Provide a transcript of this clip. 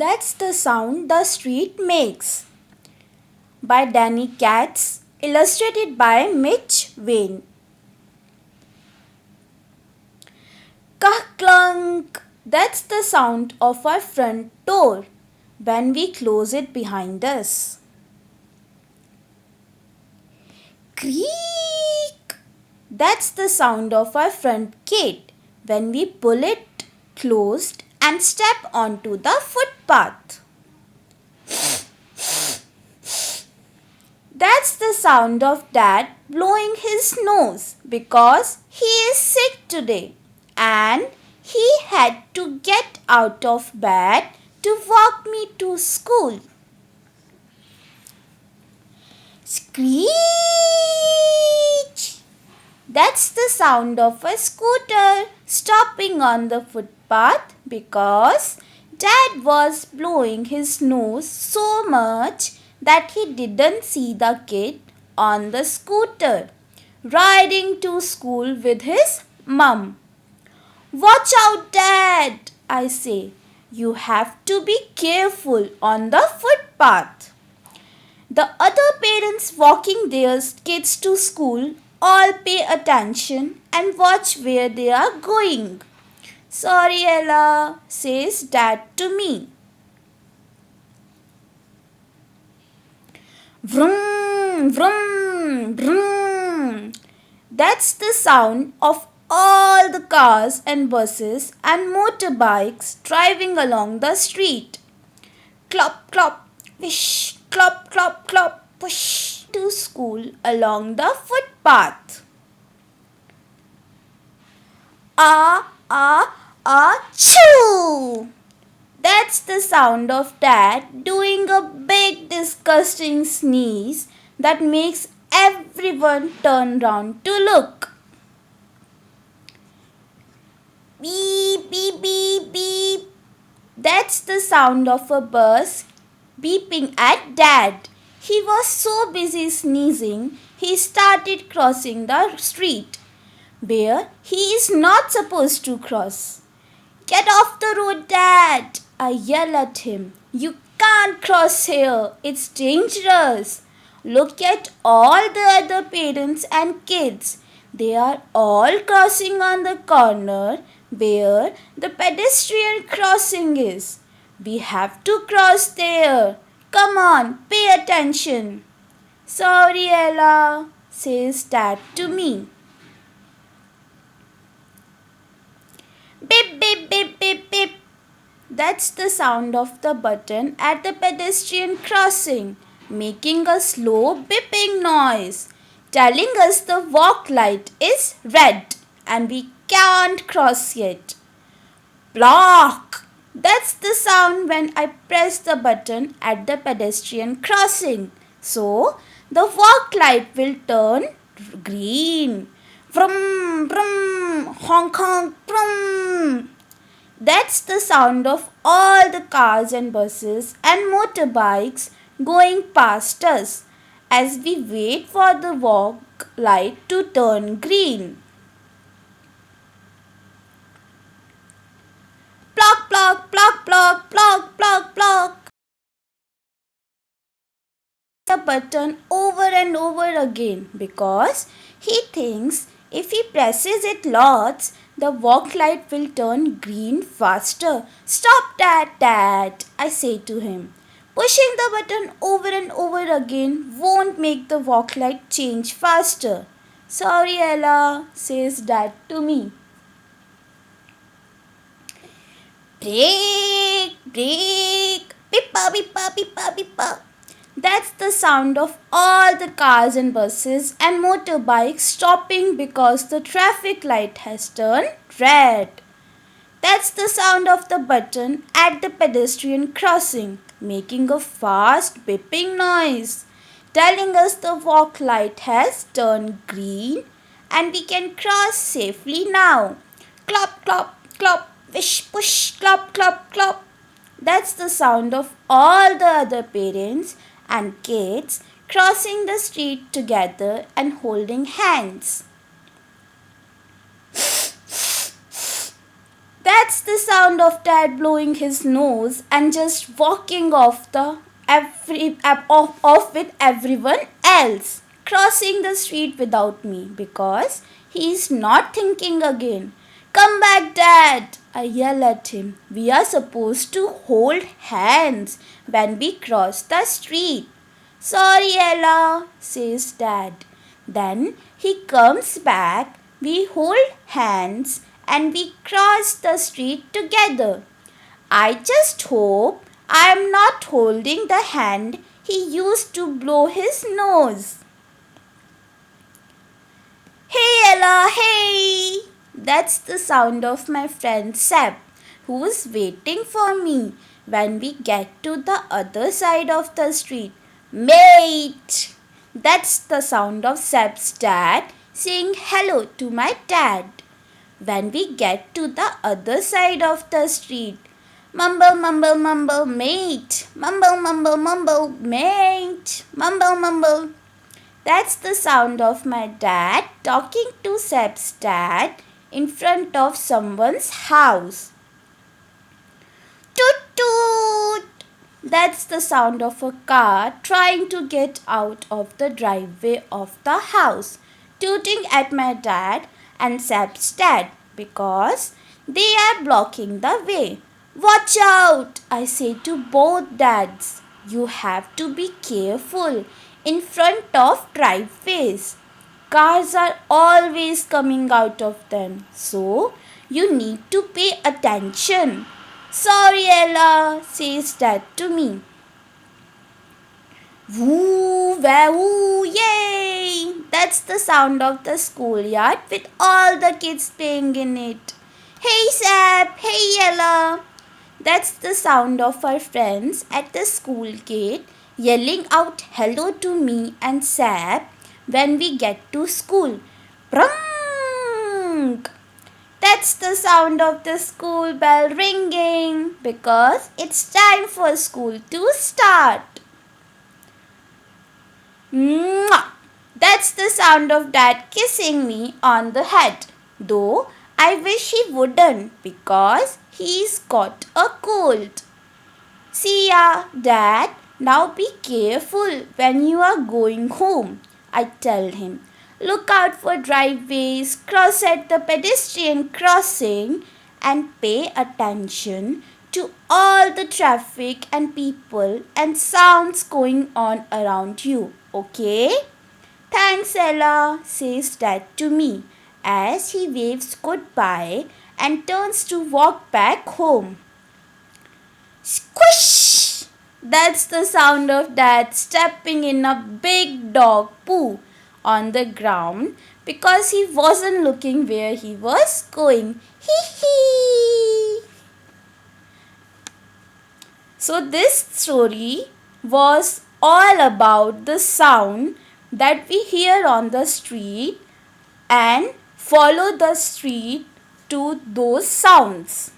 That's the sound the street makes. By Danny Katz, illustrated by Mitch Wayne. Clunk! That's the sound of our front door when we close it behind us. Creak! That's the sound of our front gate when we pull it closed and step onto the footpath. That's the sound of Dad blowing his nose because he is sick today and he had to get out of bed to walk me to school. Screech! That's the sound of a scooter stopping on the footpath because Dad was blowing his nose so much that he didn't see the kid on the scooter riding to school with his mum. Watch out, Dad, I say. You have to be careful on the footpath. The other parents walking their kids to school all pay attention and watch where they are going. Sorry, Ella, says Dad to me. Vroom, vroom, vroom. That's the sound of all the cars and buses and motorbikes driving along the street. Clop, clop, wish, clop, clop, clop, push to school along the footpath. Achoo! That's the sound of Dad doing a big disgusting sneeze that makes everyone turn round to look. Beep, beep, beep, beep. That's the sound of a bus beeping at Dad. He was so busy sneezing, he started crossing the street where he is not supposed to cross. Get off the road, Dad! I yell at him. You can't cross here. It's dangerous. Look at all the other parents and kids. They are all crossing on the corner where the pedestrian crossing is. We have to cross there. Come on, pay attention. Sorry, Ella, says Dad to me. Beep, beep, beep, beep, beep. That's the sound of the button at the pedestrian crossing, making a slow beeping noise, telling us the walk light is red and we can't cross yet. Block! That's the sound when I press the button at the pedestrian crossing. So, the walk light will turn green. Vroom, vroom, honk, honk, vroom. That's the sound of all the cars and buses and motorbikes going past us as we wait for the walk light to turn green. Plock, plock, plock, plock, plock, plock, plock. The button over and over again because he thinks if he presses it lots, the walk light will turn green faster. Stop that, Dad, I say to him. Pushing the button over and over again won't make the walk light change faster. Sorry, Ella, says Dad to me. Brake, brake, beepa, beepa, beepa, beepa. That's the sound of all the cars and buses and motorbikes stopping because the traffic light has turned red. That's the sound of the button at the pedestrian crossing, making a fast beeping noise, telling us the walk light has turned green and we can cross safely now. Clop, clop, clop, wish, push, clop, clop, clop. That's the sound of all the other parents and kids crossing the street together and holding hands. That's That's the sound of Dad blowing his nose and just walking off with everyone else, crossing the street without me because he's not thinking again. Come back, Dad! I yell at him. We are supposed to hold hands when we cross the street. Sorry, Ella, says Dad. Then he comes back, we hold hands, and we cross the street together. I just hope I am not holding the hand he used to blow his nose. Hey Ella, hey! That's the sound of my friend Seb, who's waiting for me when we get to the other side of the street. Mate! That's the sound of Seb's dad saying hello to my dad. When we get to the other side of the street, mumble, mumble, mumble, mate. Mumble, mumble, mumble, mate. Mumble, mumble. That's the sound of my dad talking to Seb's dad in front of someone's house. Toot toot! That's the sound of a car trying to get out of the driveway of the house, tooting at my dad and Seb's dad because they are blocking the way. Watch out! I say to both dads. You have to be careful in front of driveways. Cars are always coming out of them, so you need to pay attention. Sorry, Ella, says Dad to me. Woo, woo, yay! That's the sound of the schoolyard with all the kids playing in it. Hey, Seb, hey, Ella. That's the sound of our friends at the school gate yelling out hello to me and Seb when we get to school. Brrrr! That's the sound of the school bell ringing because it's time for school to start. Mwah! That's the sound of Dad kissing me on the head, though I wish he wouldn't because he's got a cold. See ya, Dad. Now be careful when you are going home, I tell him. Look out for driveways, cross at the pedestrian crossing, and pay attention to all the traffic and people and sounds going on around you, okay? Thanks, Ella, says Dad to me as he waves goodbye and turns to walk back home. Squish! That's the sound of Dad stepping in a big dog poo on the ground because he wasn't looking where he was going. Hee hee! So this story was all about the sound that we hear on the street and follow the street to those sounds.